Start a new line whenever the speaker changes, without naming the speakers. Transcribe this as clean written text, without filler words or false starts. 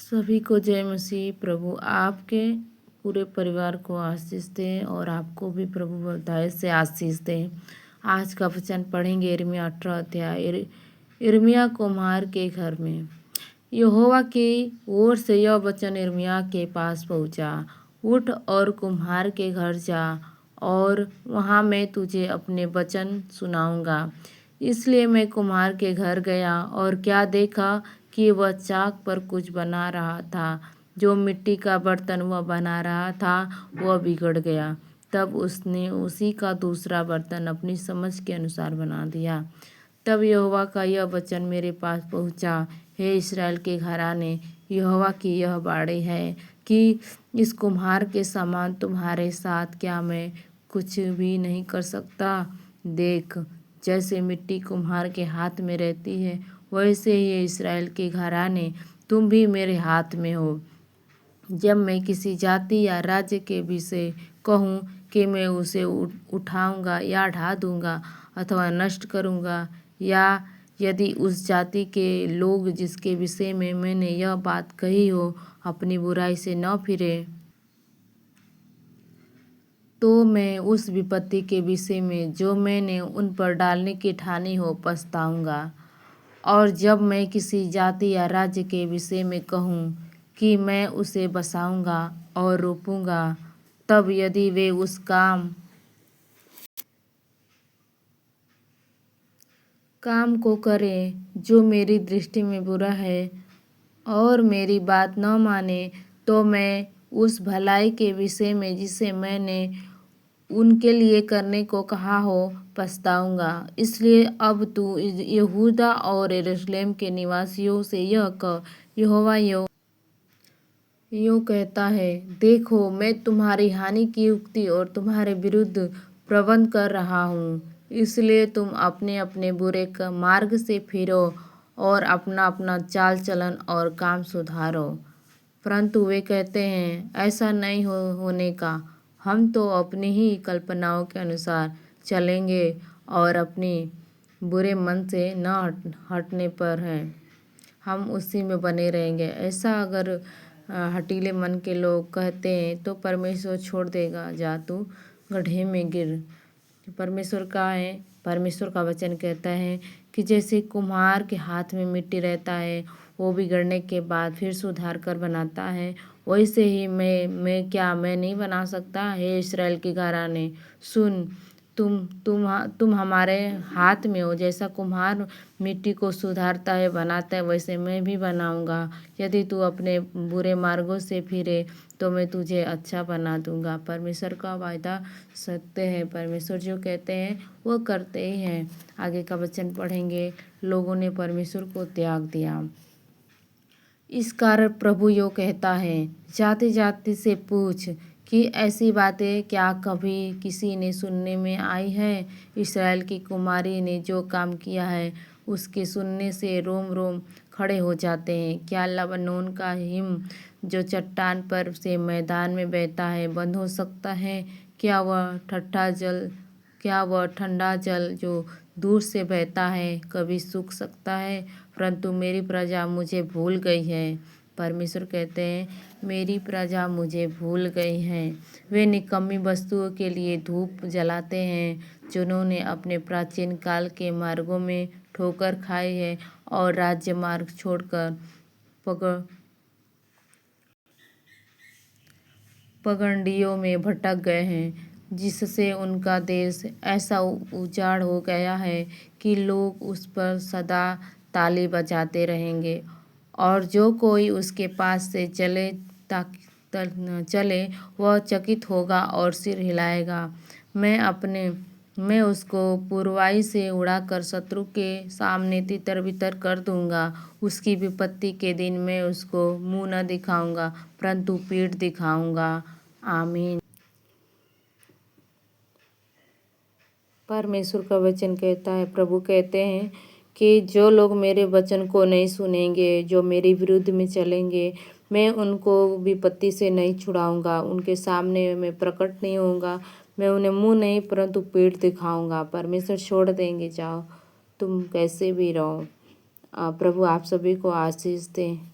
सभी को जय मसीह। प्रभु आपके पूरे परिवार को आशीष दें और आपको भी प्रभु बधाई से आशीष दें। आज का वचन पढ़ेंगे यिर्मयाह 18 अध्याय। यिर्मयाह कुम्हार के घर में। यहोवा की ओर से यह वचन यिर्मयाह के पास पहुंचा, उठ और कुम्हार के घर जा और वहां मैं तुझे अपने वचन सुनाऊंगा। इसलिए मैं कुम्हार के घर गया और क्या देखा कि वह चाक पर कुछ बना रहा था। जो मिट्टी का बर्तन वह बना रहा था वह बिगड़ गया। तब उसने उसी का दूसरा बर्तन अपनी समझ के अनुसार बना दिया। तब यहोवा का यह वचन मेरे पास पहुंचा, हे इस्राएल के घराने, यहोवा की यह वाणी है कि इस कुम्हार के समान तुम्हारे साथ क्या मैं कुछ भी नहीं कर सकता। देख, जैसे मिट्टी कुम्हार के हाथ में रहती है, वैसे ही इस्राएल के घराने तुम भी मेरे हाथ में हो। जब मैं किसी जाति या राज्य के विषय कहूँ कि मैं उसे उठाऊंगा या ढा दूंगा अथवा नष्ट करूंगा, या यदि उस जाति के लोग जिसके विषय में मैंने यह बात कही हो अपनी बुराई से न फिरे, तो मैं उस विपत्ति के विषय में जो मैंने उन पर डालने की ठानी हो पछताऊंगा। और जब मैं किसी जाति या राज्य के विषय में कहूँ कि मैं उसे बसाऊंगा और रोपूंगा, तब यदि वे उस काम को करें जो मेरी दृष्टि में बुरा है और मेरी बात न माने, तो मैं उस भलाई के विषय में जिसे मैंने उनके लिए करने को कहा हो पछताऊंगा। इसलिए अब तू यहूदा और यरूशलेम के निवासियों से यह कह, यहोवा यूँ कहता है, देखो, मैं तुम्हारी हानि की युक्ति और तुम्हारे विरुद्ध प्रबंध कर रहा हूँ। इसलिए तुम अपने अपने बुरे मार्ग से फिरो और अपना अपना चाल चलन और काम सुधारो। परंतु वे कहते हैं, ऐसा नहीं होने का। हम तो अपनी ही कल्पनाओं के अनुसार चलेंगे और अपनी बुरे मन से न हटने पर हैं, हम उसी में बने रहेंगे। ऐसा अगर हठीले मन के लोग कहते हैं तो परमेश्वर छोड़ देगा, जा तू गड्ढे में गिर। परमेश्वर का है, परमेश्वर का वचन कहता है कि जैसे कुम्हार के हाथ में मिट्टी रहता है, वो बिगड़ने के बाद फिर सुधार कर बनाता है, वैसे ही मैं नहीं बना सकता। हे इस्राएल के घराने, सुन, तुम हमारे हाथ में हो। जैसा कुम्हार मिट्टी को सुधारता है, बनाता है, वैसे मैं भी बनाऊंगा। यदि तू अपने बुरे मार्गों से फिरे तो मैं तुझे अच्छा बना दूंगा। परमेश्वर का वायदा सत्य है। परमेश्वर जो कहते हैं वो करते ही हैं। आगे का वचन पढ़ेंगे। लोगों ने परमेश्वर को त्याग दिया। इस कारण प्रभु यो कहता है, जाति जाति से पूछ कि ऐसी बातें क्या कभी किसी ने सुनने में आई है। इस्राएल की कुमारी ने जो काम किया है उसके सुनने से रोम रोम खड़े हो जाते हैं। क्या लबानोन का हिम जो चट्टान पर से मैदान में बहता है बंद हो सकता है? क्या वह ठंडा जल जो दूर से बहता है कभी सूख सकता है? परंतु मेरी प्रजा मुझे भूल गई है। परमेश्वर कहते हैं, मेरी प्रजा मुझे भूल गई हैं। वे निकम्मी वस्तुओं के लिए धूप जलाते हैं, जिन्होंने अपने प्राचीन काल के मार्गों में ठोकर खाई है और राज्य मार्ग छोड़कर पगडंडियों में भटक गए हैं, जिससे उनका देश ऐसा उजाड़ हो गया है कि लोग उस पर सदा ताली बजाते रहेंगे, और जो कोई उसके पास से चले वह चकित होगा और सिर हिलाएगा। मैं उसको पुरवाई से उड़ाकर शत्रु के सामने तितर बितर कर दूंगा। उसकी विपत्ति के दिन मैं उसको मुंह न दिखाऊंगा परंतु पीठ दिखाऊंगा। आमीन। परमेश्वर का वचन कहता है, प्रभु कहते हैं कि जो लोग मेरे वचन को नहीं सुनेंगे, जो मेरे विरुद्ध में चलेंगे, मैं उनको विपत्ति से नहीं छुड़ाऊंगा। उनके सामने मैं प्रकट नहीं होऊंगा। मैं उन्हें मुंह नहीं परंतु पीठ दिखाऊंगा। परमेश्वर छोड़ देंगे, जाओ तुम कैसे भी रहो। प्रभु आप सभी को आशीष दें।